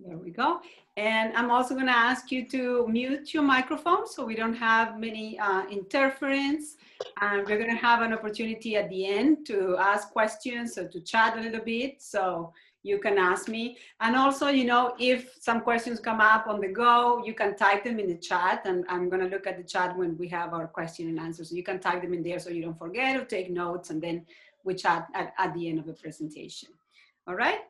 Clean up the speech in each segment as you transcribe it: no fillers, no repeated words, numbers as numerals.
There we go. And I'm also going to ask you to mute your microphone so we don't have many interference. And we're going to have an opportunity at the end to ask questions or to chat a little bit. So you can ask me. And also, you know, if some questions come up on the go, you can type them in the chat. And I'm going to look at the chat when we have our question and answers. So you can type them in there so you don't forget or take notes. And then we chat at the end of the presentation. All right.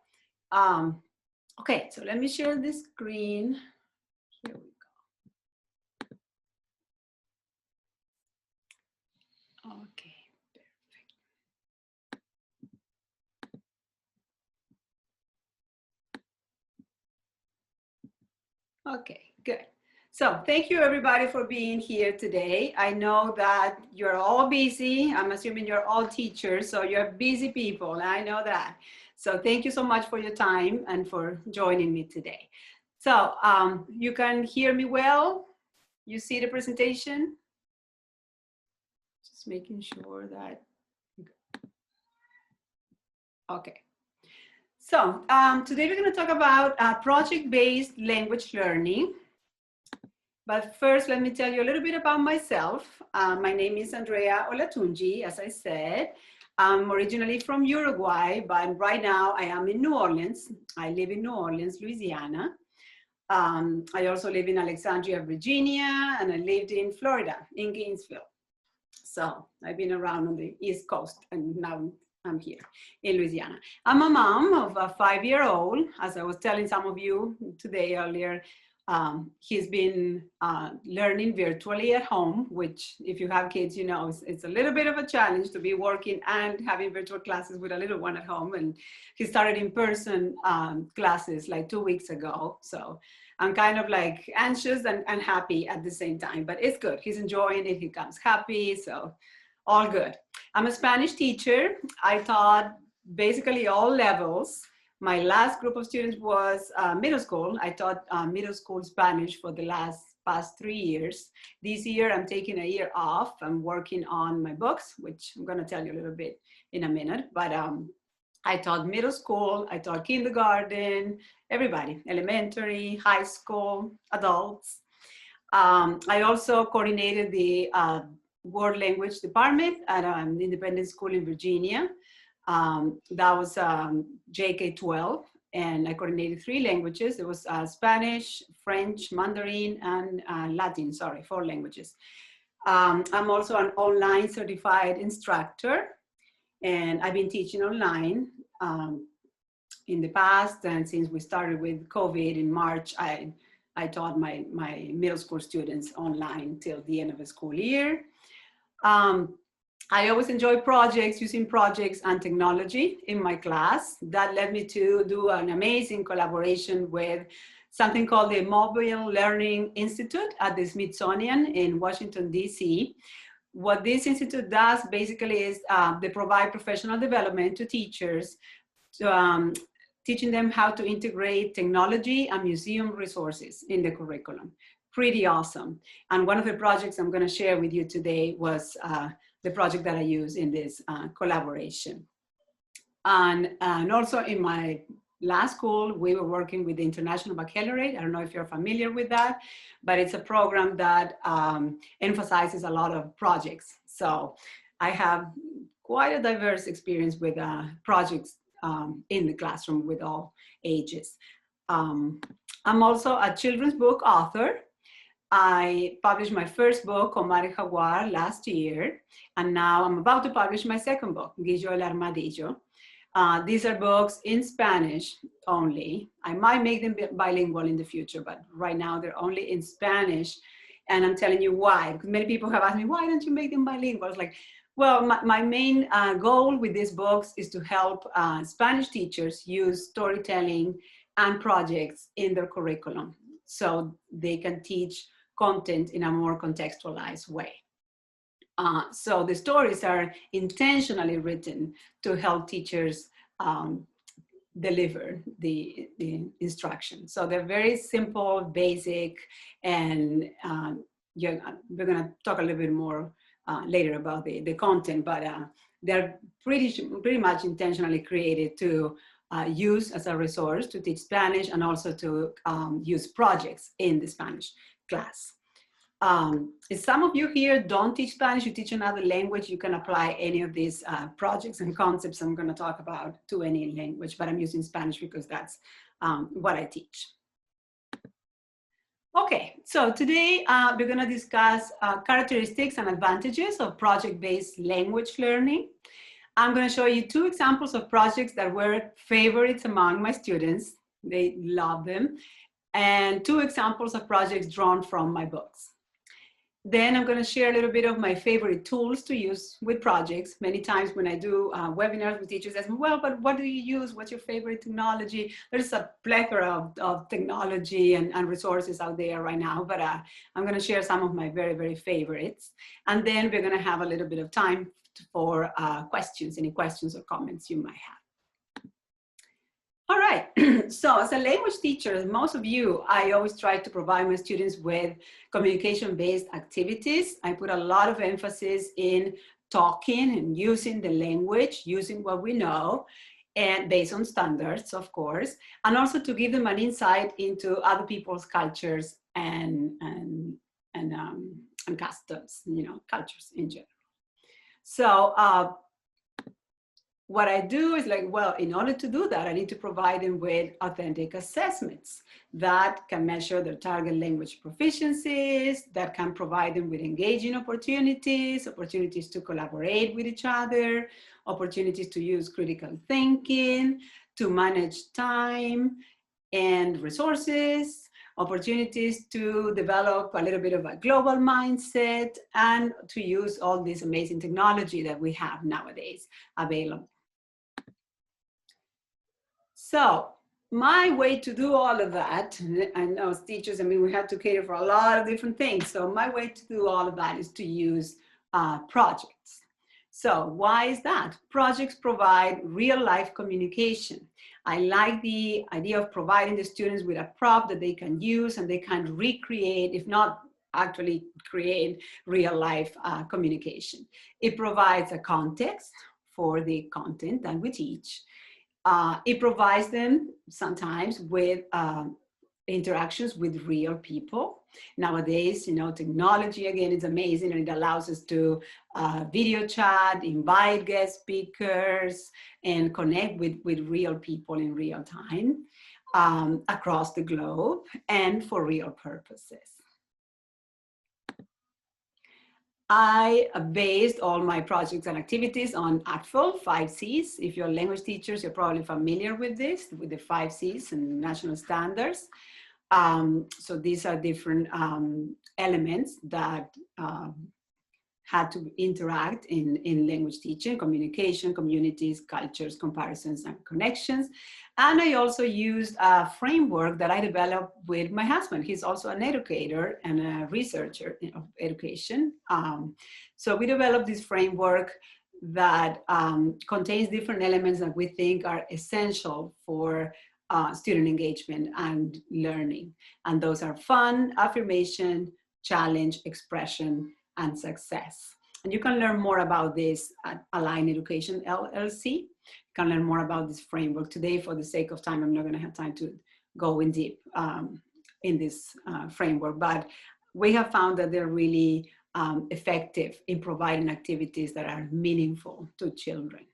Okay, so let me share the screen. Here we go. Okay, perfect. Okay, good. So thank you everybody for being here today. I know that you're all busy. I'm assuming you're all teachers, so you're busy people. I know that. So thank you so much for your time and for joining me today. So you can hear me well? You see the presentation? Just making sure that, okay. So today we're going to talk about project-based language learning. But first, let me tell you a little bit about myself. My name is Andrea Olatunji, as I said. I'm originally from Uruguay, but right now I am in New Orleans. I live in New Orleans, Louisiana. I also live in Alexandria, Virginia, and I lived in Florida, in Gainesville. So I've been around on the East Coast, and now I'm here in Louisiana. I'm a mom of a 5-year-old. As I was telling some of you today earlier, he's been learning virtually at home, which if you have kids, you know, it's a little bit of a challenge to be working and having virtual classes with a little one at home. And he started in-person classes like 2 weeks ago. So I'm kind of like anxious and happy at the same time, but it's good. He's enjoying it. He comes happy. So all good. I'm a Spanish teacher. I taught basically all levels. My last group of students was middle school. I taught middle school Spanish for the past 3 years. This year, I'm taking a year off. I'm working on my books, which I'm going to tell you a little bit in a minute. But I taught middle school, I taught kindergarten, everybody, elementary, high school, adults. I also coordinated the world language department at an independent school in Virginia. That was JK-12, and I coordinated 3 languages. It was Spanish, French, Mandarin, and Latin, 4 languages. I'm also an online certified instructor, and I've been teaching online in the past. And since we started with COVID in March, I taught my middle school students online till the end of the school year. I always enjoy projects, using projects and technology in my class. That led me to do an amazing collaboration with something called the Mobile Learning Institute at the Smithsonian in Washington, D.C. What this institute does basically is they provide professional development to teachers, teaching them how to integrate technology and museum resources in the curriculum. Pretty awesome. And one of the projects I'm going to share with you today was the project that I use in this collaboration. And also in my last school, we were working with the International Baccalaureate. I don't know if you're familiar with that, but it's a program that emphasizes a lot of projects. So I have quite a diverse experience with projects in the classroom with all ages. I'm also a children's book author. I published my first book, Omar y Jaguar, last year, and now I'm about to publish my second book, Guillo el Armadillo. These are books in Spanish only. I might make them bilingual in the future, but right now they're only in Spanish. And I'm telling you why, because many people have asked me, why don't you make them bilingual? I was like, well, my main goal with these books is to help Spanish teachers use storytelling and projects in their curriculum so they can teach content in a more contextualized way. So the stories are intentionally written to help teachers deliver the instruction. So they're very simple, basic, and we're gonna talk a little bit more later about the content, but they're pretty much intentionally created to use as a resource to teach Spanish and also to use projects in the Spanish class. If some of you here don't teach Spanish, you teach another language, you can apply any of these projects and concepts I'm going to talk about to any language, but I'm using Spanish because that's what I teach. Okay, so today we're going to discuss characteristics and advantages of project-based language learning. I'm going to show you 2 examples of projects that were favorites among my students. They love them. And 2 examples of projects drawn from my books. Then I'm going to share a little bit of my favorite tools to use with projects. Many times when I do webinars with teachers, they ask me, well, but what do you use? What's your favorite technology? There's a plethora of technology and resources out there right now, but I'm going to share some of my very, very favorites. And then we're going to have a little bit of time for questions, any questions or comments you might have. All right, so as a language teacher, most of you, I always try to provide my students with communication-based activities. I put a lot of emphasis in talking and using the language, using what we know, and based on standards, of course, and also to give them an insight into other people's cultures and customs, you know, cultures in general. So, what I do is like, well, in order to do that, I need to provide them with authentic assessments that can measure their target language proficiencies, that can provide them with engaging opportunities, opportunities to collaborate with each other, opportunities to use critical thinking, to manage time and resources, opportunities to develop a little bit of a global mindset, and to use all this amazing technology that we have nowadays available. So my way to do all of that, and as teachers, I mean, we have to cater for a lot of different things. So my way to do all of that is to use projects. So why is that? Projects provide real life communication. I like the idea of providing the students with a prop that they can use and they can recreate, if not actually create, real life communication. It provides a context for the content that we teach. It provides them sometimes with interactions with real people. Nowadays, you know, technology, again, is amazing, and it allows us to video chat, invite guest speakers, and connect with real people in real time across the globe and for real purposes. I based all my projects and activities on ACTFL, 5 C's. If you're language teachers, you're probably familiar with this, with the 5 C's and national standards. So these are different elements that had to interact in language teaching: communication, communities, cultures, comparisons, and connections. And I also used a framework that I developed with my husband. He's also an educator and a researcher of education. So we developed this framework that contains different elements that we think are essential for student engagement and learning. And those are fun, affirmation, challenge, expression, and success. And you can learn more about this at Align Education LLC. You can learn more about this framework. Today, for the sake of time, I'm not going to have time to go in deep in this framework, but we have found that they're really effective in providing activities that are meaningful to children.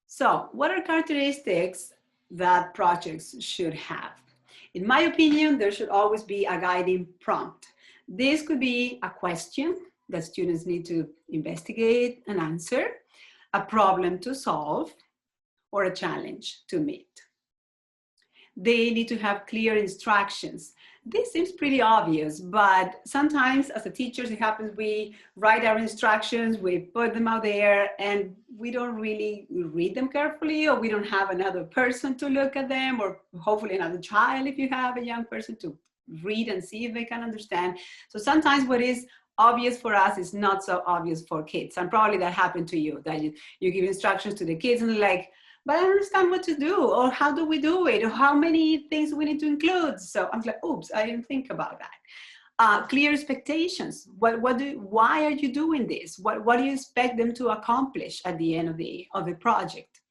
So what are characteristics that projects should have? In my opinion, there should always be a guiding prompt. This could be a question that students need to investigate and answer, a problem to solve, or a challenge to meet. They need to have clear instructions. This seems pretty obvious, but sometimes as a teachers, it happens we write our instructions, we put them out there, and we don't really read them carefully, or we don't have another person to look at them, or hopefully another child if you have a young person to read and see if they can understand. So sometimes what is obvious for us is not so obvious for kids. And probably that happened to you, that you give instructions to the kids and they're like, but I don't understand what to do, or how do we do it, or how many things we need to include. So I'm like, oops, I didn't think about that. Clear expectations. Why are you doing this? What do you expect them to accomplish at the end of the project?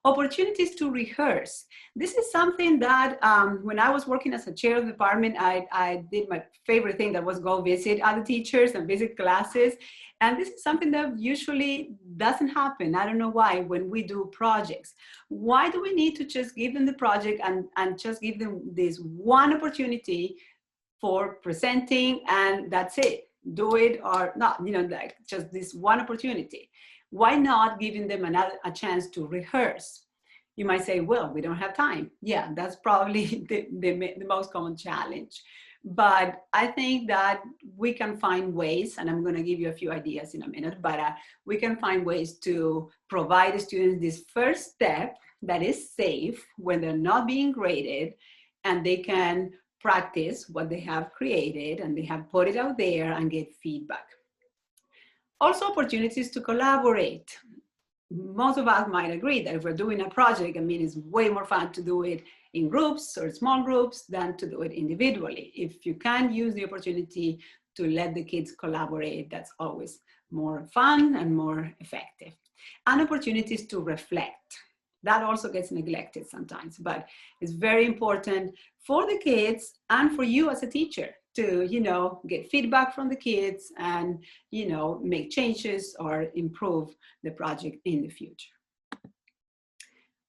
Opportunities to rehearse. This is something that when I was working as a chair of the department, I did my favorite thing, that was go visit other teachers and visit classes. And this is something that usually doesn't happen. I don't know why when we do projects. Why do we need to just give them the project and just give them this one opportunity for presenting and that's it? Do it or not, like just this one opportunity. Why not giving them a chance to rehearse? You might say, well, we don't have time. Yeah, that's probably the most common challenge. But I think that we can find ways, and I'm going to give you a few ideas in a minute, but we can find ways to provide the students this first step that is safe when they're not being graded, and they can practice what they have created and they have put it out there and get feedback. Also, opportunities to collaborate. Most of us might agree that if we're doing a project, it's way more fun to do it in groups or small groups than to do it individually. If you can use the opportunity to let the kids collaborate, that's always more fun and more effective. And opportunities to reflect. That also gets neglected sometimes, but it's very important for the kids and for you as a teacher to, get feedback from the kids and, make changes or improve the project in the future.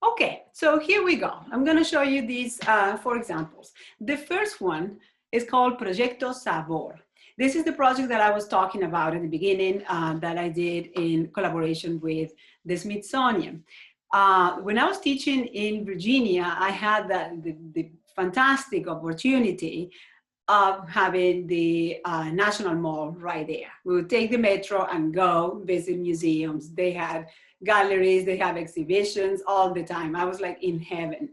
Okay, so here we go. I'm going to show you these 4 examples. The first one is called Proyecto Sabor. This is the project that I was talking about at the beginning that I did in collaboration with the Smithsonian. When I was teaching in Virginia, I had the fantastic opportunity of having the National Mall right there. We would take the metro and go visit museums. They had galleries, they have exhibitions all the time. I was like in heaven.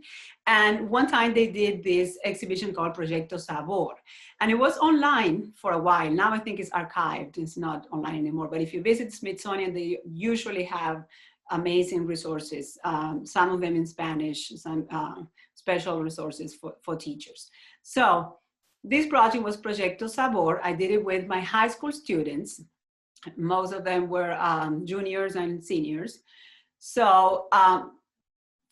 And one time they did this exhibition called Proyecto Sabor. And it was online for a while. Now I think it's archived. It's not online anymore. But if you visit Smithsonian, they usually have amazing resources, some of them in Spanish, some special resources for teachers. So this project was Proyecto Sabor. I did it with my high school students. Most of them were juniors and seniors. So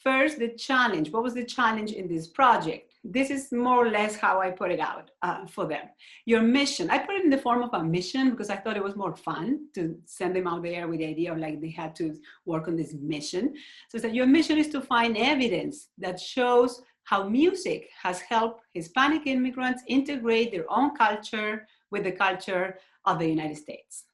first, the challenge. What was the challenge in this project? This is more or less how I put it out for them. Your mission. I put it in the form of a mission because I thought it was more fun to send them out there with the idea of like they had to work on this mission. So it's that your mission is to find evidence that shows how music has helped Hispanic immigrants integrate their own culture with the culture of the United States.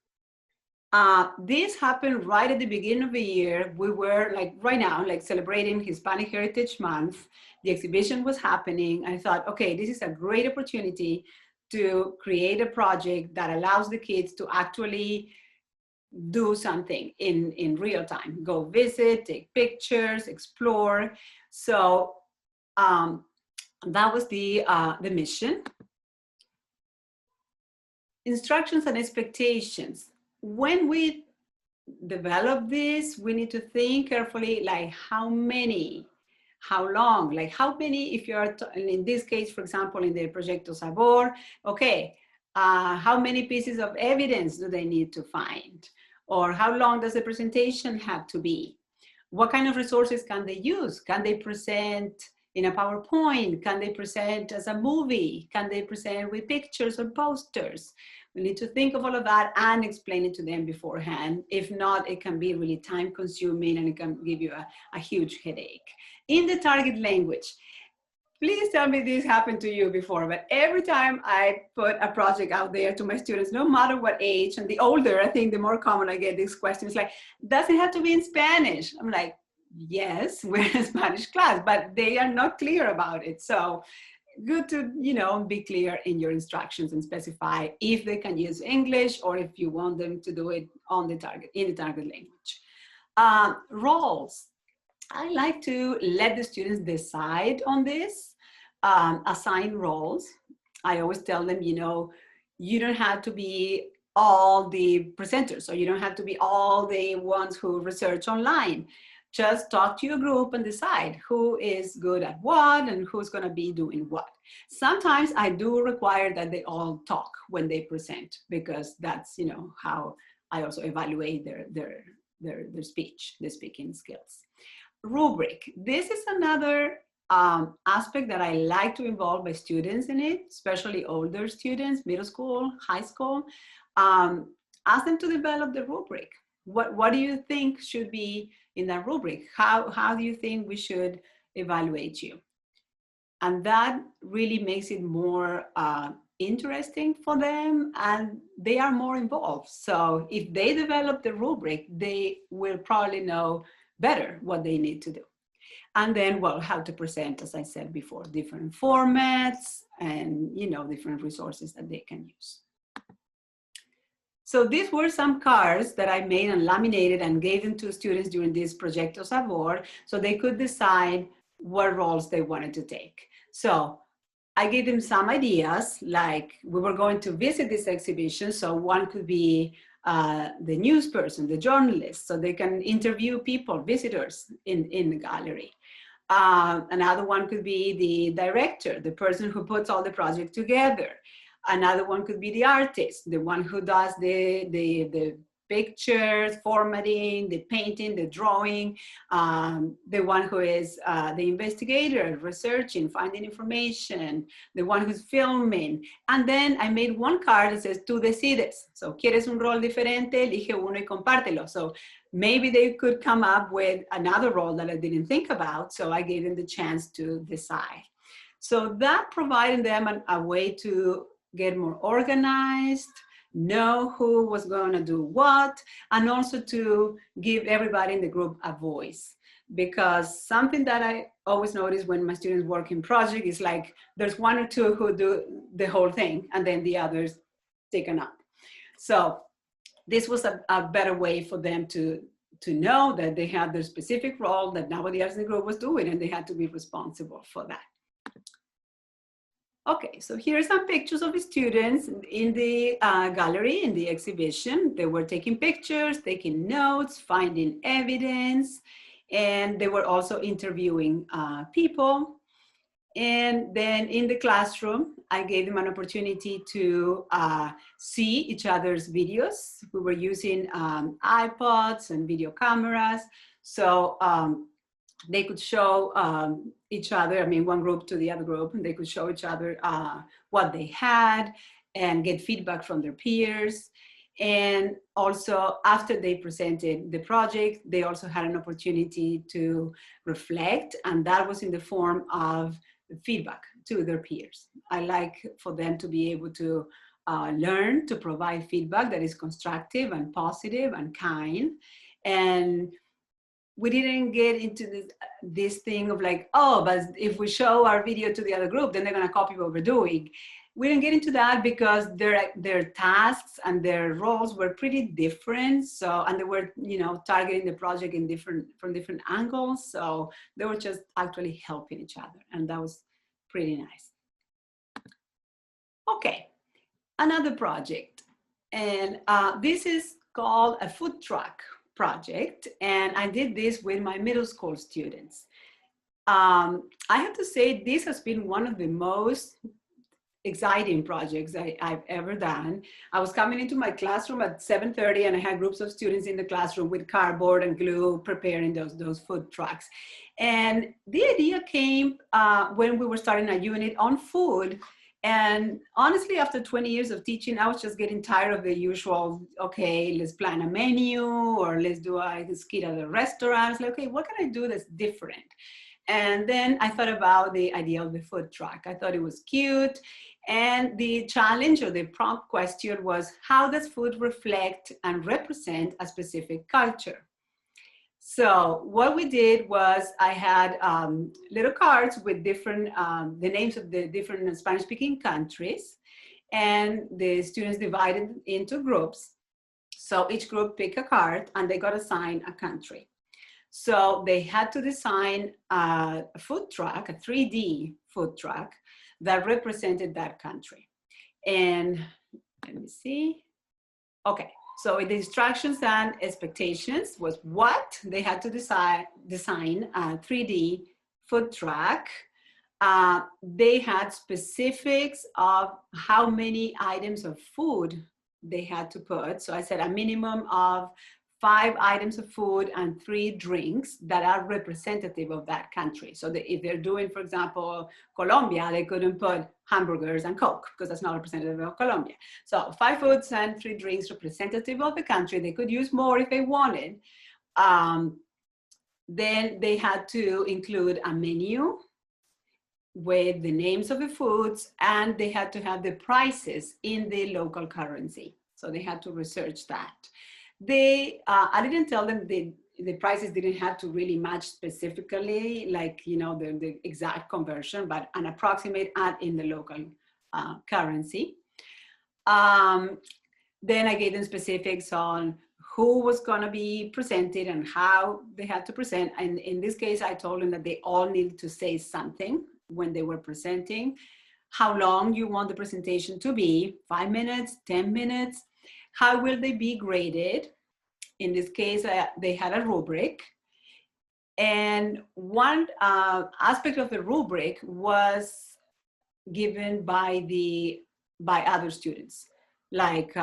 This happened right at the beginning of the year. We were right now, celebrating Hispanic Heritage Month. The exhibition was happening. I thought, okay, this is a great opportunity to create a project that allows the kids to actually do something in real time. Go visit, take pictures, explore. So that was the mission. Instructions and expectations. When we develop this, we need to think carefully, like how many, how long, like how many, if you're, in this case, for example, in the Proyecto Sabor, okay, how many pieces of evidence do they need to find? Or how long does the presentation have to be? What kind of resources can they use? Can they present in a PowerPoint? Can they present as a movie? Can they present with pictures or posters? We need to think of all of that and explain it to them beforehand. If not, it can be really time consuming and it can give you a huge headache. In the target language, please tell me this happened to you before, but every time I put a project out there to my students, no matter what age, and the older, I think the more common I get these questions like, does it have to be in Spanish? I'm like, yes, we're in a Spanish class, but they are not clear about it. So good to, be clear in your instructions and specify if they can use English or if you want them to do it in the target language. Roles. I like to let the students decide on this, assign roles. I always tell them, you don't have to be all the presenters, or you don't have to be all the ones who research online. Just talk to your group and decide who is good at what and who's going to be doing what. Sometimes I do require that they all talk when they present, because that's, how I also evaluate their speech, their speaking skills. rubric. This is another aspect that I like to involve my students in it, especially older students, middle school, high school. Ask them to develop the rubric. What do you think should be in that rubric? How do you think we should evaluate you? And that really makes it more interesting for them, and they are more involved. So if they develop the rubric, they will probably know better what they need to do. And then, well, how to present, as I said before, different formats and, you know, different resources that they can use. So these were some cards that I made and laminated and gave them to students during this Proyecto Sabor, so they could decide what roles they wanted to take. So I gave them some ideas, like we were going to visit this exhibition, so one could be the news person, the journalist, so they can interview people, visitors in the gallery. Another one could be the director, the person who puts all the project together. Another one could be the artist, the one who does the pictures, formatting, the painting, the drawing, the one who is the investigator, researching, finding information, the one who's filming. And then I made one card that says, tú decides. So, ¿quieres un rol diferente? Elige uno y compártelo. So maybe they could come up with another role that I didn't think about. So I gave them the chance to decide. So that provided them a way to get more organized, know who was going to do what, and also to give everybody in the group a voice. Because something that I always notice when my students work in project is like there's one or two who do the whole thing and then the others take a nap. So this was a better way for them to know that they had their specific role that nobody else in the group was doing, and they had to be responsible for that. Okay, so here are some pictures of the students in the gallery, in the exhibition. They were taking pictures, taking notes, finding evidence, and they were also interviewing people. And then in the classroom, I gave them an opportunity to see each other's videos. We were using iPods and video cameras. So they could show each other, I mean, one group to the other group, and they could show each other what they had and get feedback from their peers. And also, after they presented the project, they also had an opportunity to reflect, and that was in the form of feedback to their peers. I like for them to be able to learn to provide feedback that is constructive and positive and kind. And we didn't get into this thing of like, oh, but if we show our video to the other group, then they're going to copy what we're doing. We didn't get into that because their tasks and their roles were pretty different. So, and they were, you know, targeting the project from different angles. So they were just actually helping each other, and that was pretty nice. Okay, another project, and this is called a food truck project, and I did this with my middle school students. I have to say this has been one of the most exciting projects I've ever done. I was coming into my classroom at 7:30, and I had groups of students in the classroom with cardboard and glue preparing those food trucks. And the idea came when we were starting a unit on food. And honestly, after 20 years of teaching, I was just getting tired of the usual, okay, let's plan a menu, or let's do a skit at a restaurant. It's like, okay, what can I do that's different? And then I thought about the idea of the food truck. I thought it was cute. And the challenge or the prompt question was, how does food reflect and represent a specific culture? So what we did was I had little cards with different, the names of the different Spanish-speaking countries, and the students divided into groups. So each group picked a card and they got assigned a country. So they had to design a food truck, a 3D food truck that represented that country. And let me see. Okay. So the instructions and expectations was what they had to design a 3D food truck. They had specifics of how many items of food they had to put. So I said a minimum of 5 items of food and 3 drinks that are representative of that country. So that if they're doing, for example, Colombia, they couldn't put hamburgers and Coke because that's not representative of Colombia. So 5 foods and 3 drinks representative of the country. They could use more if they wanted. Then they had to include a menu with the names of the foods, and they had to have the prices in the local currency. So they had to research that. I didn't tell them the prices didn't have to really match specifically, like, you know, the exact conversion, but an approximate add in the local currency. Then I gave them specifics on who was going to be presented and how they had to present. And in this case, I told them that they all needed to say something when they were presenting, how long you want the presentation to be, 5 minutes, 10 minutes, how will they be graded? In this case, they had a rubric. And one aspect of the rubric was given by other students. Like,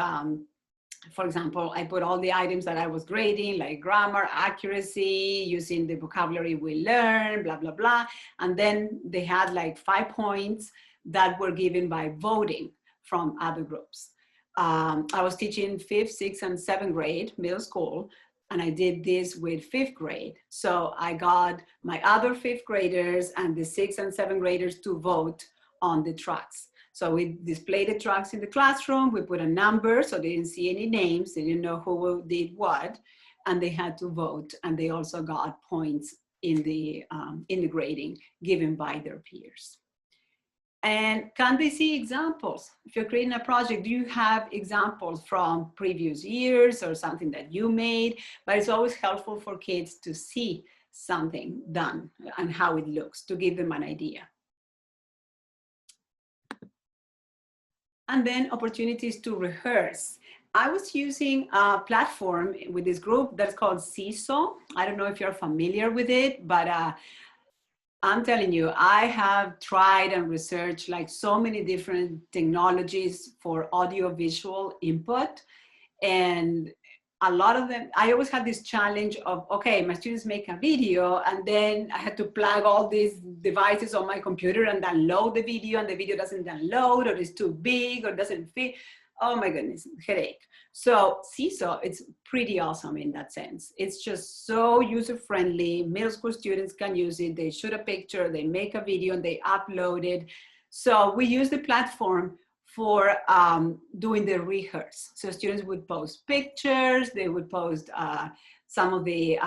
for example, I put all the items that I was grading, like grammar, accuracy, using the vocabulary we learned, blah, blah, blah. And then they had like 5 points that were given by voting from other groups. I was teaching 5th, 6th, and 7th grade, middle school, and I did this with 5th grade. So I got my other 5th graders and the 6th and 7th graders to vote on the tracks. So we displayed the tracks in the classroom, we put a number, so they didn't see any names, they didn't know who did what, and they had to vote, and they also got points in the grading given by their peers. And can they see examples? If you're creating a project, do you have examples from previous years or something that you made? But it's always helpful for kids to see something done and how it looks, to give them an idea. And then opportunities to rehearse. I was using a platform with this group that's called Seesaw. I don't know if you're familiar with it, but I'm telling you, I have tried and researched like so many different technologies for audio-visual input. And a lot of them, I always had this challenge of, okay, my students make a video and then I had to plug all these devices on my computer and then load the video, and the video doesn't download, or it's too big, or doesn't fit. Oh my goodness, headache. So Seesaw, it's pretty awesome in that sense. It's just so user-friendly. Middle school students can use it. They shoot a picture, they make a video, and they upload it. So we use the platform for doing the rehearse. So students would post pictures, they would post some of the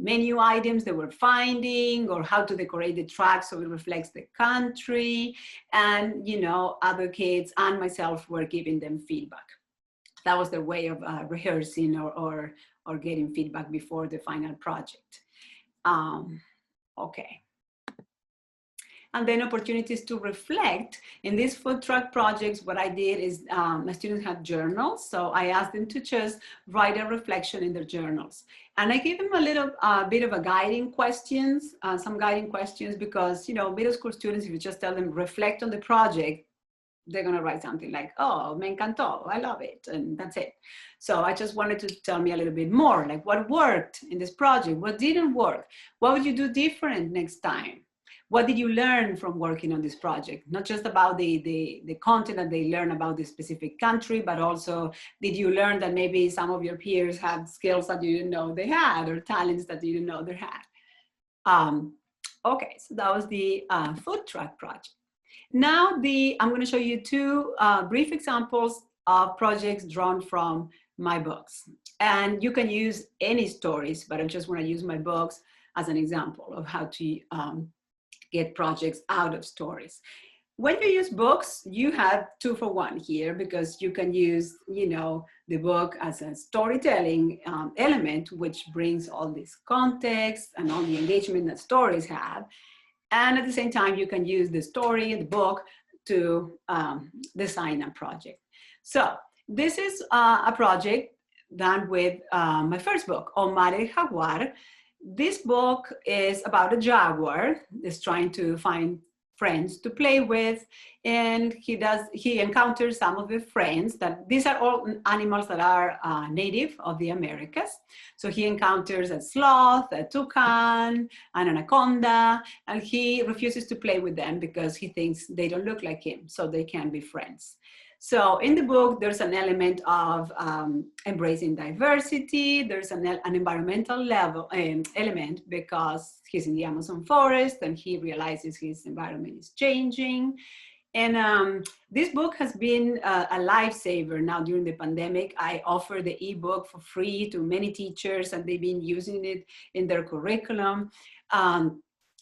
menu items they were finding, or how to decorate the track so it reflects the country. And, you know, other kids and myself were giving them feedback. That was their way of rehearsing or getting feedback before the final project. Okay. And then opportunities to reflect. In these food truck projects, what I did is my students had journals. So I asked them to just write a reflection in their journals. And I gave them a little bit of a guiding questions, some guiding questions, because, you know, middle school students, if you just tell them reflect on the project, they're gonna write something like, oh, me encantó, I love it, and that's it. So I just wanted to tell me a little bit more, like what worked in this project, what didn't work, what would you do different next time? What did you learn from working on this project? Not just about the content that they learn about the specific country, but also did you learn that maybe some of your peers had skills that you didn't know they had, or talents that you didn't know they had? Okay, so that was the food truck project. Now I'm going to show you 2 brief examples of projects drawn from my books. And you can use any stories, but I just want to use my books as an example of how to get projects out of stories. When you use books, you have 2 for 1 here, because you can use, you know, the book as a storytelling element, which brings all this context and all the engagement that stories have. And at the same time, you can use the story in the book to design a project. So this is a project done with my first book, Omar el Jaguar. This book is about a jaguar that's trying to find friends to play with, and he encounters some of the friends that these are all animals that are native of the Americas. So he encounters a sloth, a toucan, an anaconda, and he refuses to play with them because he thinks they don't look like him, so they can't be friends. So in the book, there's an element of embracing diversity. There's an environmental element because he's in the Amazon forest and he realizes his environment is changing. And this book has been a lifesaver now during the pandemic. I offer the ebook for free to many teachers and they've been using it in their curriculum.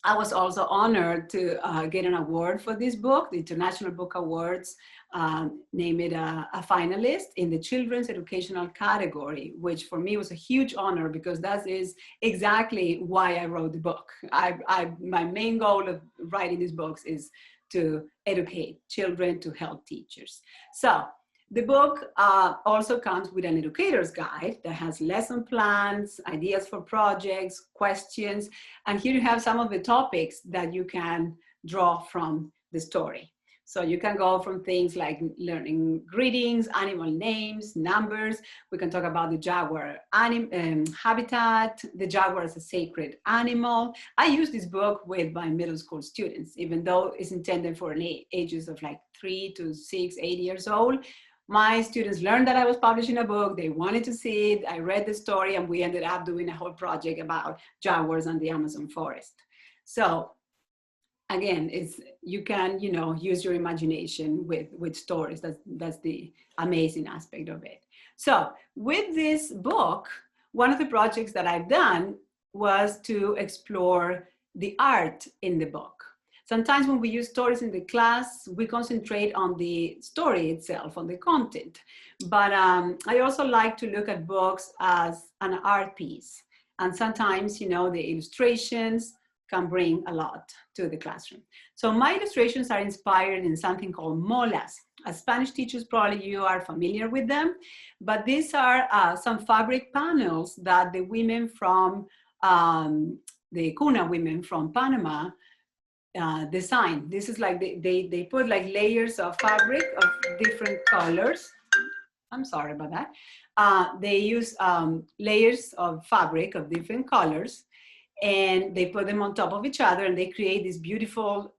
I was also honored to get an award for this book. The International Book Awards named it a finalist in the children's educational category, which for me was a huge honor because that is exactly why I wrote the book. My main goal of writing these books is to educate children, to help teachers. So the book also comes with an educator's guide that has lesson plans, ideas for projects, questions, and here you have some of the topics that you can draw from the story. So you can go from things like learning greetings, animal names, numbers. We can talk about the jaguar habitat, the jaguar as a sacred animal. I use this book with my middle school students, even though it's intended for ages of like 3 to 6, 8 years old. My students learned that I was publishing a book. They wanted to see it. I read the story and we ended up doing a whole project about jaguars and the Amazon forest. So again, you can use your imagination with stories. That's the amazing aspect of it. So with this book, one of the projects that I've done was to explore the art in the book. Sometimes when we use stories in the class, we concentrate on the story itself, on the content. But I also like to look at books as an art piece. And sometimes, the illustrations can bring a lot to the classroom. So my illustrations are inspired in something called molas. As Spanish teachers, probably you are familiar with them, but these are some fabric panels that the women from, the Cuna women from Panama design. This is like, they put like layers of fabric of different colors. I'm sorry about that. They use layers of fabric of different colors, and they put them on top of each other and they create these beautiful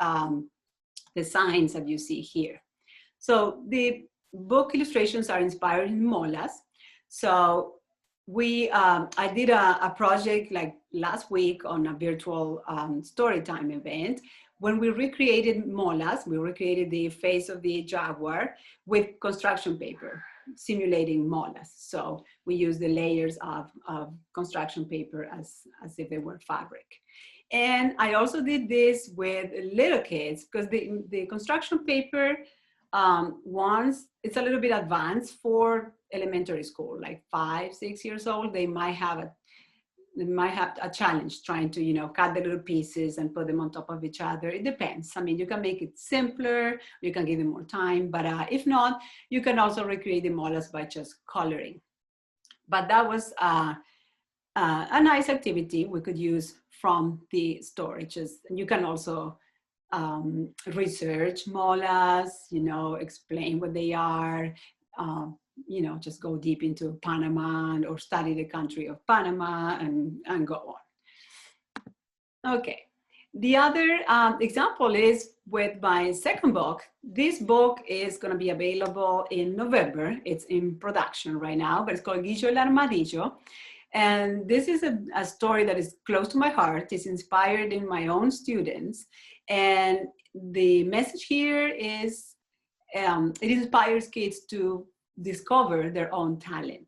designs that you see here. So the book illustrations are inspired in molas. So I did a project like last week on a virtual storytime event. When we recreated molas, we recreated the face of the jaguar with construction paper, simulating molas. So we use the layers of construction paper as if they were fabric. And I also did this with little kids because the construction paper, once it's a little bit advanced for elementary school, like 5, 6 years old, they might have a challenge trying to, cut the little pieces and put them on top of each other. It depends. I mean, you can make it simpler, you can give them more time, but if not, you can also recreate the molas by just coloring. But that was a nice activity we could use from the storages. And you can also research molas, explain what they are, just go deep into Panama or study the country of Panama and go on. Okay, the other example is with my second book. This book is going to be available in November. It's in production right now, but it's called Guillo el Armadillo. And this is a story that is close to my heart. It's inspired in my own students. And the message here is it inspires kids to discover their own talent.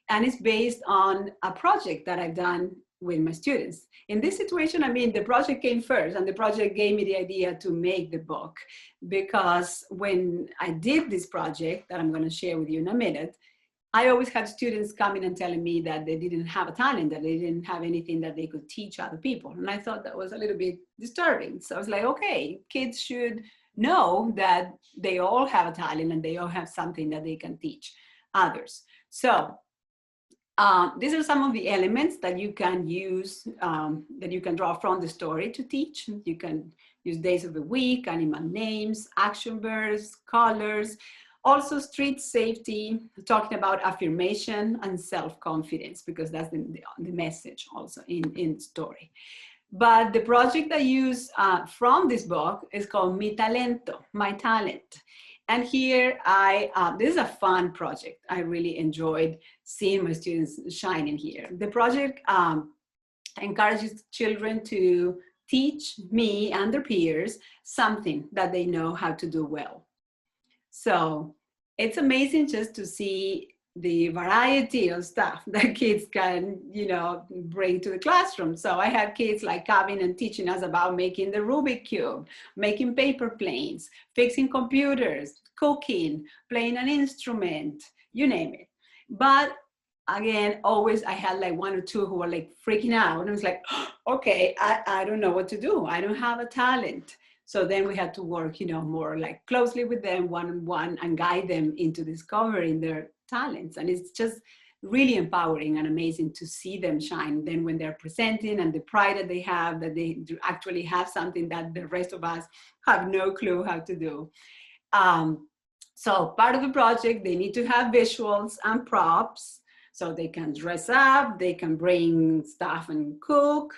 And it's based on a project that I've done with my students. In this situation, I mean, the project came first and the project gave me the idea to make the book, because when I did this project that I'm going to share with you in a minute, I always had students coming and telling me that they didn't have a talent, that they didn't have anything that they could teach other people. And I thought that was a little bit disturbing. So I was like, okay, kids should know that they all have a talent and they all have something that they can teach others. So These are some of the elements that you can use, that you can draw from the story to teach. You can use days of the week, animal names, action verbs, colors, also street safety, talking about affirmation and self-confidence, because that's the message also in the story. But the project I use from this book is called Mi Talento, My Talent. And here this is a fun project. I really enjoyed seeing my students shine in here. The project encourages children to teach me and their peers something that they know how to do well. So it's amazing just to see the variety of stuff that kids can, bring to the classroom. So I had kids like coming and teaching us about making the Rubik Cube, making paper planes, fixing computers, cooking, playing an instrument, you name it. But again, always I had like one or two who were like freaking out. And I was like, okay, I don't know what to do. I don't have a talent. So then we had to work, more like closely with them one-on-one and guide them into discovering their talents. And it's just really empowering and amazing to see them shine. Then when they're presenting and the pride that they have, that they actually have something that the rest of us have no clue how to do. So part of the project, they need to have visuals and props. So they can dress up, they can bring stuff and cook.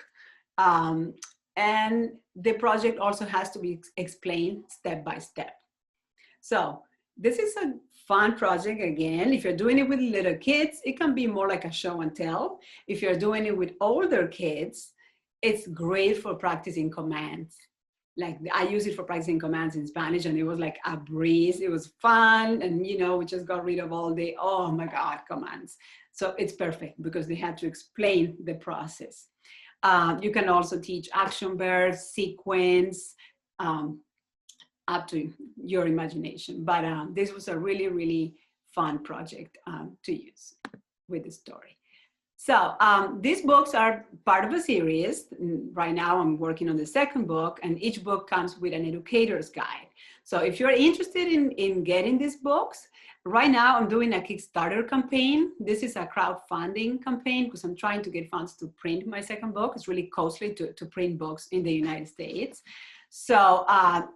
And the project also has to be explained step by step. So this is a fun project. Again, if you're doing it with little kids, it can be more like a show and tell. If you're doing it with older kids, it's great for practicing commands. Like I use it for practicing commands in Spanish, and it was like a breeze. It was fun. And, we just got rid of all the, oh my God, commands. So it's perfect because they had to explain the process. You can also teach action verbs, sequence, up to your imagination. But this was a really, really fun project to use with the story. So these books are part of a series. Right now I'm working on the second book, and each book comes with an educator's guide. So if you're interested in getting these books, right now I'm doing a Kickstarter campaign. This is a crowdfunding campaign because I'm trying to get funds to print my second book. It's really costly to print books in the United States. So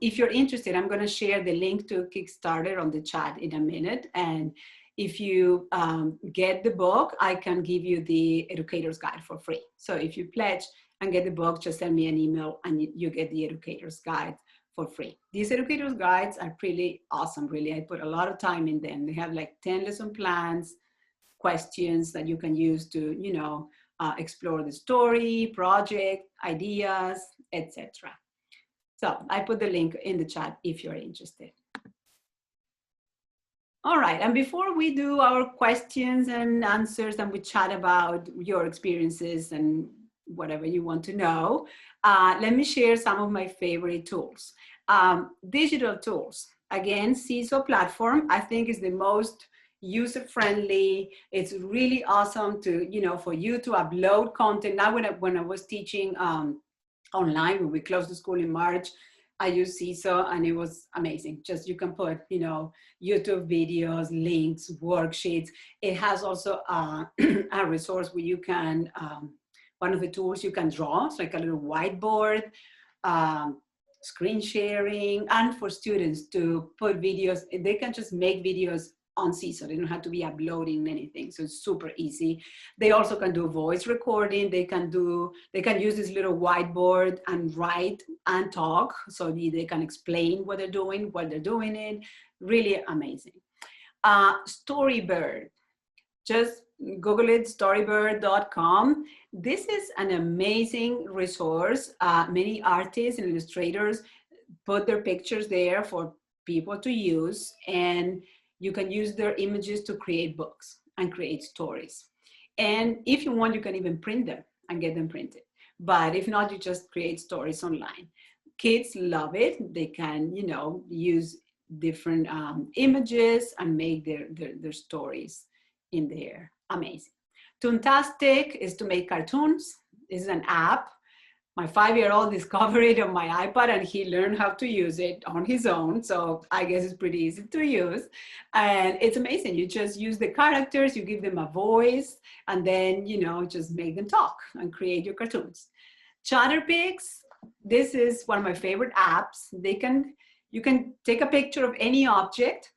if you're interested, I'm going to share the link to Kickstarter on the chat in a minute. And if you get the book, I can give you the educator's guide for free. So if you pledge and get the book, just send me an email and you get the educator's guide for free. These educator's guides are pretty awesome, really. I put a lot of time in them. They have like 10 lesson plans, questions that you can use to, explore the story, project, ideas, etc. So I put the link in the chat if you're interested. All right, and before we do our questions and answers and we chat about your experiences and whatever you want to know, let me share some of my favorite tools. Digital tools. Again, Seesaw platform, I think is the most user-friendly. It's really awesome to, for you to upload content. Now when I was teaching online, when we closed the school in March, I used Seesaw and it was amazing. Just you can put, YouTube videos, links, worksheets. It has also a resource where you can, one of the tools you can draw. It's like a little whiteboard, screen sharing, and for students to put videos. They can just make videos on Seesaw. They don't have to be uploading anything. So it's super easy. They also can do voice recording. They can use this little whiteboard and write and talk. So they can explain what they're doing, while they're doing it. Really amazing. Storybird. Just Google it, storybird.com. This is an amazing resource. Many artists and illustrators put their pictures there for people to use, and you can use their images to create books and create stories. And if you want, you can even print them and get them printed. But if not, you just create stories online. Kids love it. They can, use different images and make their stories in there. Amazing. Toontastic is to make cartoons. This is an app. My 5-year-old discovered it on my iPad and he learned how to use it on his own. So I guess it's pretty easy to use. And it's amazing. You just use the characters, you give them a voice, and then, you know, just make them talk and create your cartoons. Chatterpix, this is one of my favorite apps. You can take a picture of any object,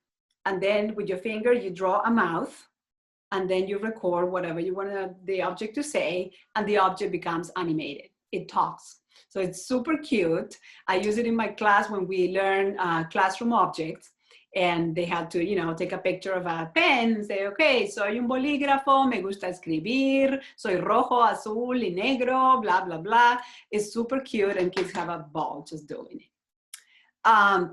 and then with your finger, you draw a mouth, and then you record whatever you want the object to say, and the object becomes animated. It talks. So it's super cute. I use it in my class when we learn classroom objects, and they had to, you know, take a picture of a pen and say, okay, soy un bolígrafo, me gusta escribir, soy rojo, azul y negro, blah, blah, blah. It's super cute, and kids have a ball just doing it.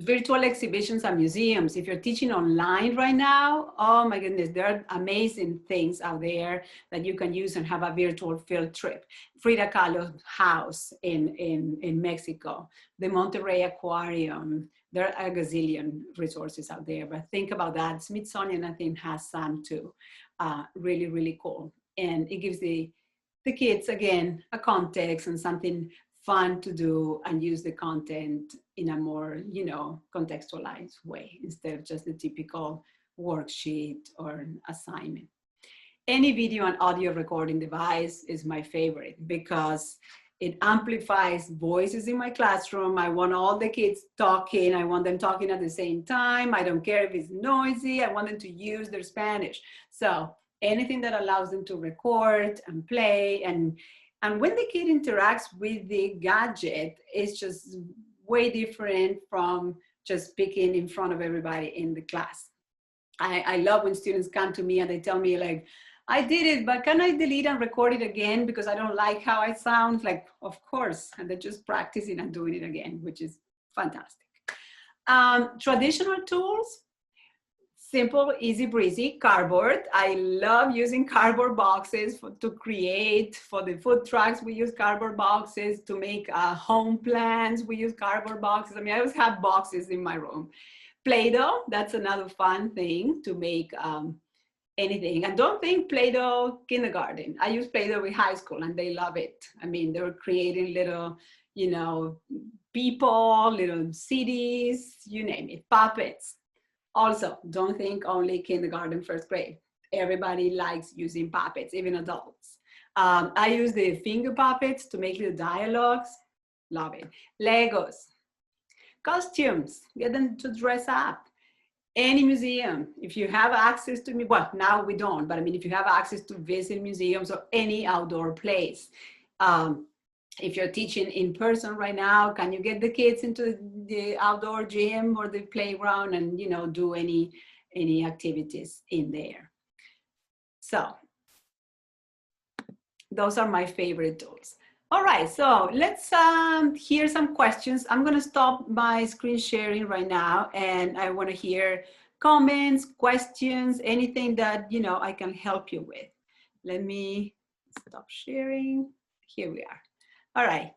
Virtual exhibitions and museums. If you're teaching online right now, oh my goodness, there are amazing things out there that you can use and have a virtual field trip. Frida Kahlo's house in Mexico, the Monterrey Aquarium. There are a gazillion resources out there, but think about that. Smithsonian, I think, has some too. Really, really cool. And it gives the kids, again, a context and something fun to do, and use the content in a more, you know, contextualized way instead of just the typical worksheet or assignment. Any video and audio recording device is my favorite because it amplifies voices in my classroom. I want all the kids talking. I want them talking at the same time. I don't care if it's noisy. I want them to use their Spanish. So anything that allows them to record and play, and when the kid interacts with the gadget, it's just way different from just speaking in front of everybody in the class. I love when students come to me and they tell me like, I did it, but can I delete and record it again because I don't like how I sound? Like, of course, and they're just practicing and doing it again, which is fantastic. Traditional tools. Simple, easy breezy, cardboard. I love using cardboard boxes to create. For the food trucks, we use cardboard boxes. To make home plans, we use cardboard boxes. I mean, I always have boxes in my room. Play-Doh, that's another fun thing to make anything. And don't think Play-Doh kindergarten. I use Play-Doh with high school and they love it. I mean, they were creating little, you know, people, little cities, you name it, puppets. Also, don't think only kindergarten, first grade. Everybody likes using puppets, even adults. I use the finger puppets to make little dialogues. Love it. Legos. Costumes. Get them to dress up. Any museum. If you have access to, well, now we don't, but I mean, if you have access to visit museums or any outdoor place. If you're teaching in person right now, can you get the kids into the outdoor gym or the playground and, you know, do any activities in there? So those are my favorite tools. All right, so let's hear some questions. I'm gonna stop my screen sharing right now, and I wanna hear comments, questions, anything that, you know, I can help you with. Let me stop sharing. Here we are. All right.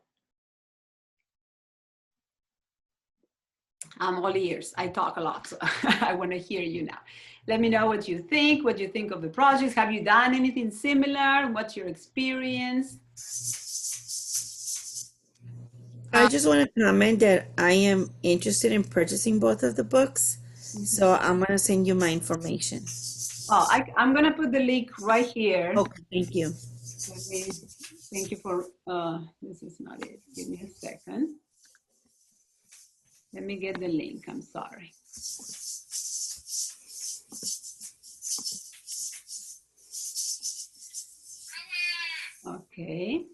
I'm all ears. I talk a lot, so I want to hear you now. Let me know what you think of the projects. Have you done anything similar? What's your experience? I just want to comment that I am interested in purchasing both of the books, so I'm going to send you my information. Oh, I'm going to put the link right here. Okay, thank you. Thank you for, this is not it. Give me a second. Let me get the link, I'm sorry. Okay,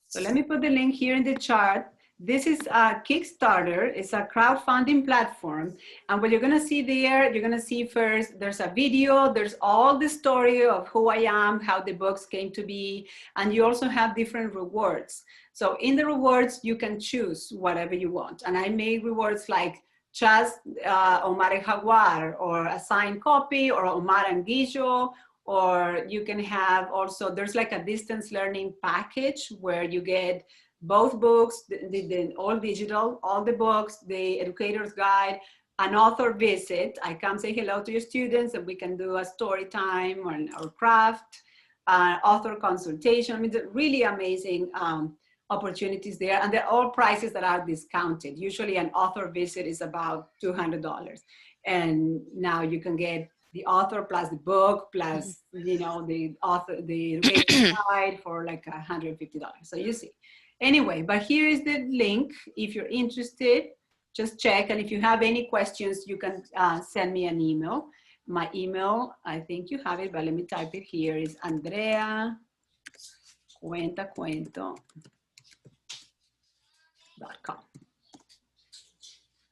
so let me put the link here in the chat. This is a Kickstarter. It's a crowdfunding platform. And what you're gonna see there, you're gonna see first, there's a video, there's all the story of who I am, how the books came to be, and you also have different rewards. So in the rewards, you can choose whatever you want. And I made rewards like just Omar el Jaguar, or a signed copy, or Omar and Guillo, or you can have also, there's like a distance learning package where you get both books, all digital, all the books, the educator's guide, an author visit. I come say hello to your students and we can do a story time or craft, author consultation. I mean, it's really amazing opportunities there, and they're all prices that are discounted. Usually an author visit is about $200, and now you can get the author plus the book plus the author, the rating guide for like $150. So you see. Anyway, but here is the link. If you're interested, just check, and if you have any questions, you can send me an email. My email, I think you have it, but let me type it here, is andreacuentacuento.com.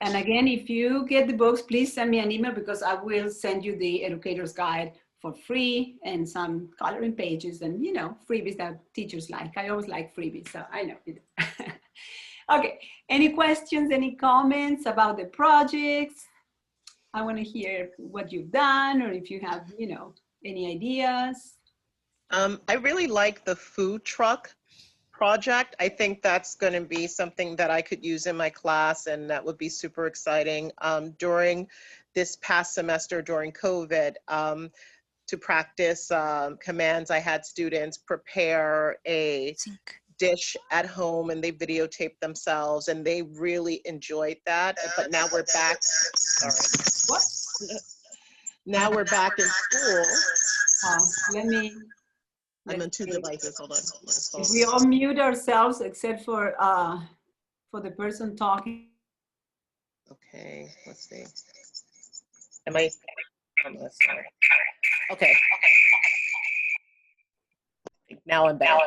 And again, if you get the books, please send me an email, because I will send you the educator's guide for free and some coloring pages and, freebies that teachers like. I always like freebies, so I know. Okay, any questions, any comments about the projects? I want to hear what you've done, or if you have, any ideas. I really like the food truck project. I think that's going to be something that I could use in my class, and that would be super exciting. During this past semester, during COVID, to practice commands, I had students prepare a dish at home, and they videotaped themselves, and they really enjoyed that. But now we're back. Sorry. What? Now we're back in school. I'm on two devices. Hold on. If we all mute ourselves except for the person talking. Okay, let's see. Am I on this? Okay. Now I'm back.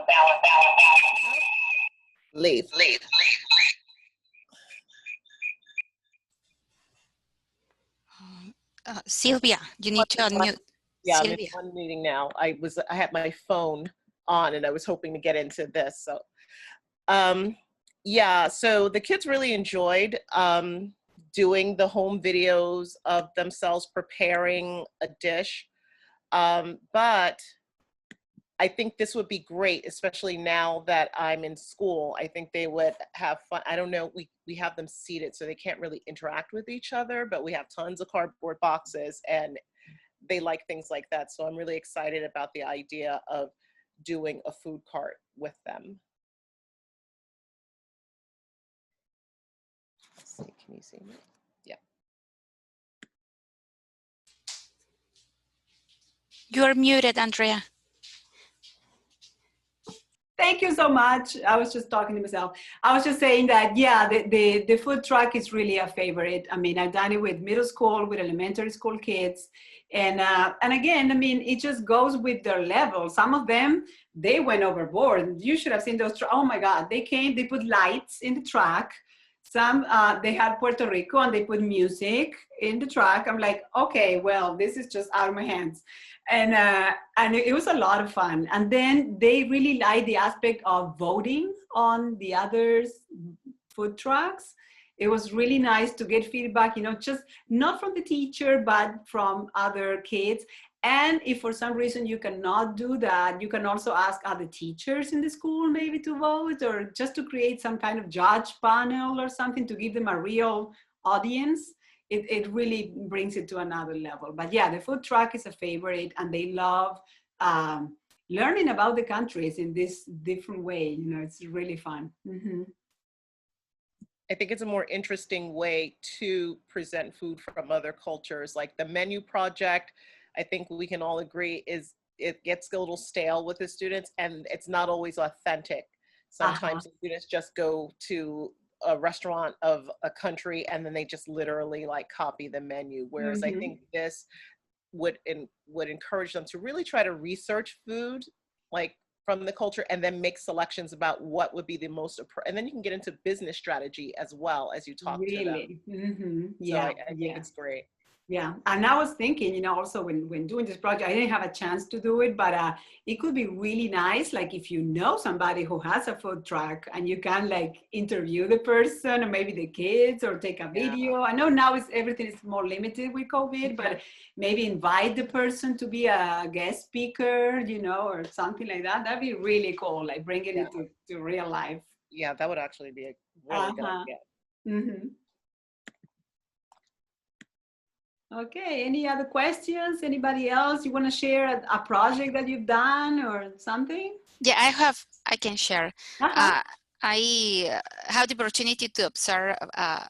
Leave. Sylvia, you need to unmute. Yeah, Sylvia. I'm unmuting now. I had my phone on, and I was hoping to get into this. So, yeah, so the kids really enjoyed doing the home videos of themselves preparing a dish. But I think this would be great, especially now that I'm in school. I think they would have fun. I don't know, we have them seated, so they can't really interact with each other, but we have tons of cardboard boxes, and they like things like that. So I'm really excited about the idea of doing a food cart with them. Let's see, can you see me? Yeah. You're muted, Andrea. Thank you so much. I was just talking to myself. I was just saying that, yeah, the food truck is really a favorite. I mean, I've done it with middle school, with elementary school kids. And again, I mean, it just goes with their level. Some of them, they went overboard. You should have seen those. Oh my God, they came, they put lights in the truck. Some, they had Puerto Rico, and they put music in the truck. I'm like, okay, well, this is just out of my hands. And it was a lot of fun. And then they really liked the aspect of voting on the others' food trucks. It was really nice to get feedback, just not from the teacher, but from other kids. And if for some reason you cannot do that, you can also ask other teachers in the school maybe to vote, or just to create some kind of judge panel or something to give them a real audience. It really brings it to another level. But yeah, the food truck is a favorite, and they love learning about the countries in this different way. It's really fun. Mm-hmm. I think it's a more interesting way to present food from other cultures. Like the menu project, I think we can all agree it gets a little stale with the students, and it's not always authentic. Sometimes the students just go to a restaurant of a country, and then they just literally like copy the menu. Whereas I think this would encourage them to really try to research food, like from the culture, and then make selections about what would be the most, and then you can get into business strategy as well as you talk to them. Mm-hmm. Yeah, so I think it's great. Yeah, and I was thinking, also when doing this project, I didn't have a chance to do it, but it could be really nice, like if you know somebody who has a food truck, and you can like interview the person, or maybe the kids, or take a video. I know now everything is more limited with COVID, but maybe invite the person to be a guest speaker, or something like that. That'd be really cool, like bringing it to real life. Yeah, that would actually be a really good idea. Mm-hmm. Okay, any other questions? Anybody else? You want to share a project that you've done or something? Yeah, I can share. I had the opportunity to observe a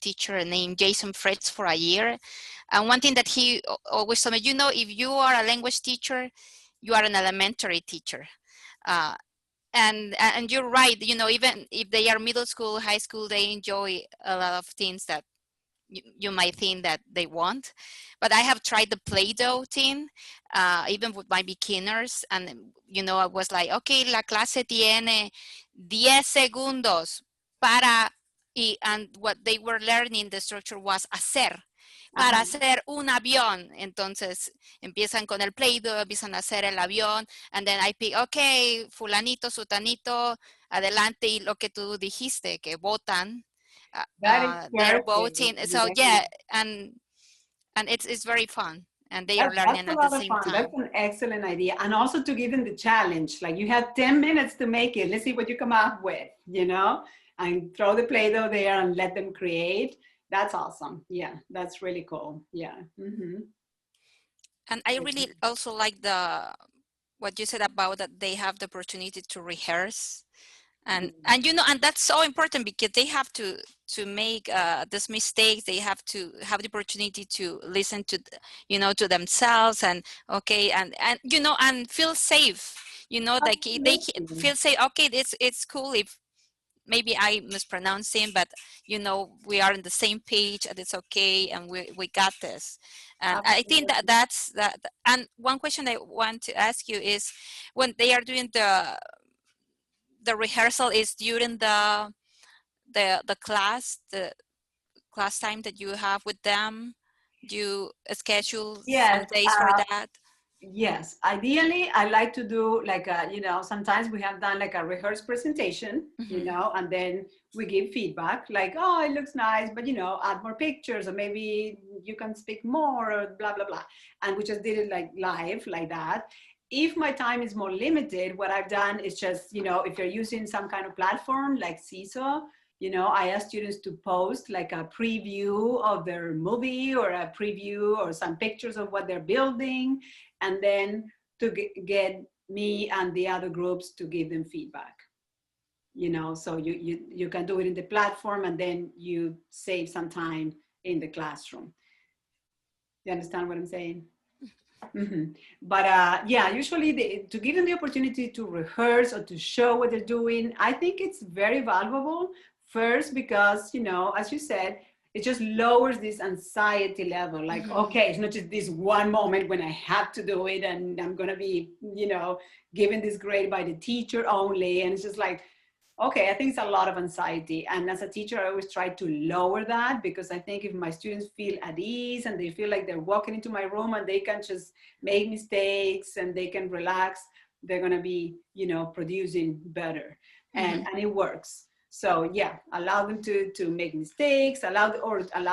teacher named Jason Fritz for a year. And one thing that he always told me, you know, if you are a language teacher, you are an elementary teacher. Uh, and you're right, you know, even if they are middle school, high school, they enjoy a lot of things that you might think that they want. But I have tried the Play-Doh thing, even with my beginners. And, you know, I was like, okay, la clase tiene 10 segundos para, and what they were learning, the structure was hacer. Para hacer un avión. Entonces empiezan con el Play-Doh, empiezan a hacer el avión, and then I pick, okay, fulanito, sutanito, adelante, y lo que tú dijiste, que votan. That is They're perfect. voting. So yeah, and it's very fun, and they are learning That's a at lot the of same fun. time. That's an excellent idea. And also to give them the challenge, like you have 10 minutes to make it. Let's see what you come up with, you know, and throw the Play-Doh there and let them create. That's awesome. Yeah, that's really cool. Yeah. Mm-hmm. And I really also like what you said about that they have the opportunity to rehearse. And you know, and that's so important because they have to make these mistakes. They have to have the opportunity to listen to, you know, to themselves, and okay, and you know, and feel safe. You know, like they feel safe. Okay, it's cool if maybe I mispronounce him, but you know, we are on the same page, and it's okay, and we got this. And I think that's that. And one question I want to ask you is, when they are doing the rehearsal, is during the class, the class time that you have with them? Do you schedule some days for that? Yes, ideally I like to do like you know, sometimes we have done like a rehearsed presentation, you know, and then we give feedback like, oh, it looks nice, but you know, add more pictures, or maybe you can speak more, or blah blah blah. And we just did it like live like that. If my time is more limited, what I've done is just, you know, if you're using some kind of platform like Seesaw, you know, I ask students to post like a preview of their movie, or a preview, or some pictures of what they're building, and then to get me and the other groups to give them feedback. You know, so you can do it in the platform, and then you save some time in the classroom. You understand what I'm saying? Mm-hmm. But yeah, usually to give them the opportunity to rehearse or to show what they're doing, I think it's very valuable. First, because, you know, as you said, it just lowers this anxiety level. Like, okay, it's not just this one moment when I have to do it, and I'm going to be, you know, given this grade by the teacher only. And it's just like, okay, I think it's a lot of anxiety. And as a teacher, I always try to lower that, because I think if my students feel at ease and they feel like they're walking into my room and they can just make mistakes and they can relax, they're going to be, you know, producing better. And it works. So yeah, allow them to make mistakes, allow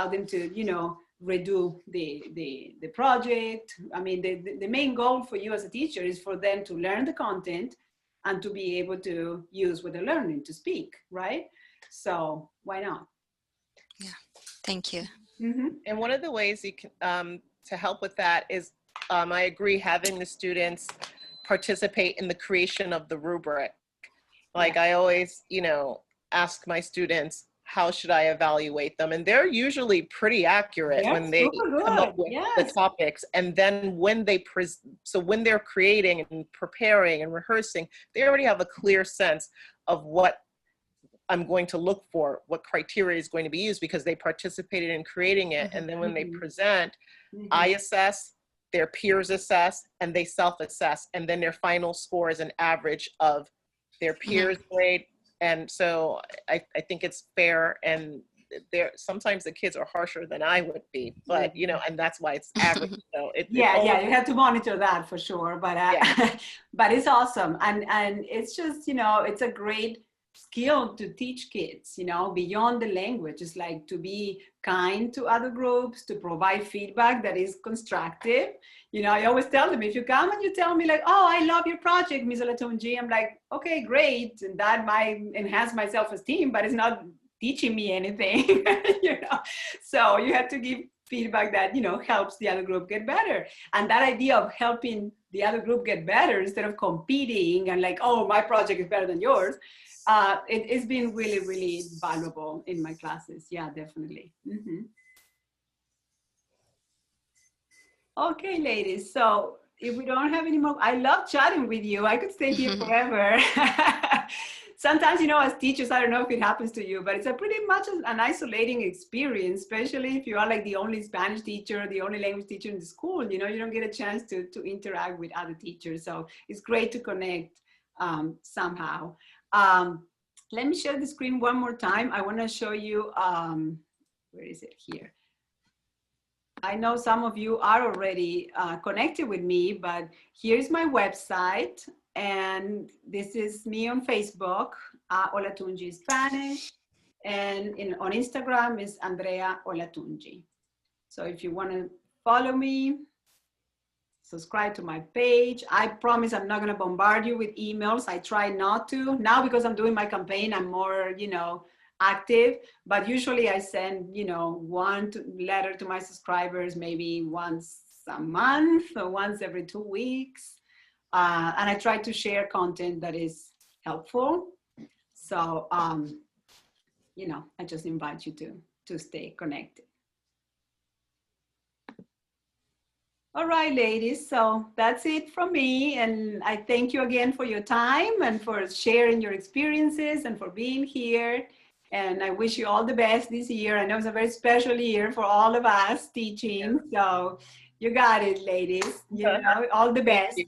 them to, you know, redo the project. I mean, the main goal for you as a teacher is for them to learn the content and to be able to use what they're learning to speak, right? So why not? Yeah, thank you. And one of the ways you can to help with that is, I agree, having the students participate in the creation of the rubric. Like I always, you know, ask my students, how should I evaluate them? And they're usually pretty accurate when they come up with the topics. And then when they so when they're creating and preparing and rehearsing, they already have a clear sense of what I'm going to look for, what criteria is going to be used, because they participated in creating it. And then when they present, I assess, their peers assess, and they self-assess. And then their final score is an average of their peers' grade. And so I think it's fair, and sometimes the kids are harsher than I would be, but you know, and that's why it's average. So you have to monitor that for sure, but but it's awesome, and it's just, you know, it's a great skill to teach kids, you know, beyond the language. It's like to be kind to other groups, to provide feedback that is constructive. You know, I always tell them, if you come and you tell me like, oh, I love your project, Ms. Olatunji, I'm like, okay, great. And that might enhance my self-esteem, but it's not teaching me anything, you know? So you have to give feedback that, you know, helps the other group get better. And that idea of helping the other group get better instead of competing and like, oh, my project is better than yours, it's been really, really valuable in my classes. Yeah, definitely. Okay, ladies. So if we don't have any more, I love chatting with you. I could stay here forever. Sometimes, as teachers, I don't know if it happens to you, but it's a pretty much an isolating experience, especially if you are like the only Spanish teacher, the only language teacher in the school. You don't get a chance to interact with other teachers. So it's great to connect somehow. Let me share the screen one more time. I want to show you, where is it here? I know some of you are already connected with me, but here's my website. And this is me on Facebook, Olatunji Spanish. And on Instagram is Andrea Olatunji. So if you want to follow me, subscribe to my page. I promise I'm not going to bombard you with emails. I try not to. Now because I'm doing my campaign, I'm more, active, but usually I send, one letter to my subscribers, maybe once a month or once every 2 weeks. And I try to share content that is helpful. So, I just invite you to stay connected. All right, ladies. So that's it from me. And I thank you again for your time and for sharing your experiences and for being here. And I wish you all the best this year. I know it's a very special year for all of us teaching. So you got it, ladies. All the best.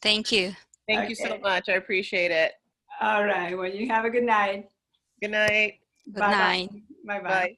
Thank you. Thank you so much. I appreciate it. All right. Well, you have a good night. Good night. Good night. Bye-bye. Bye.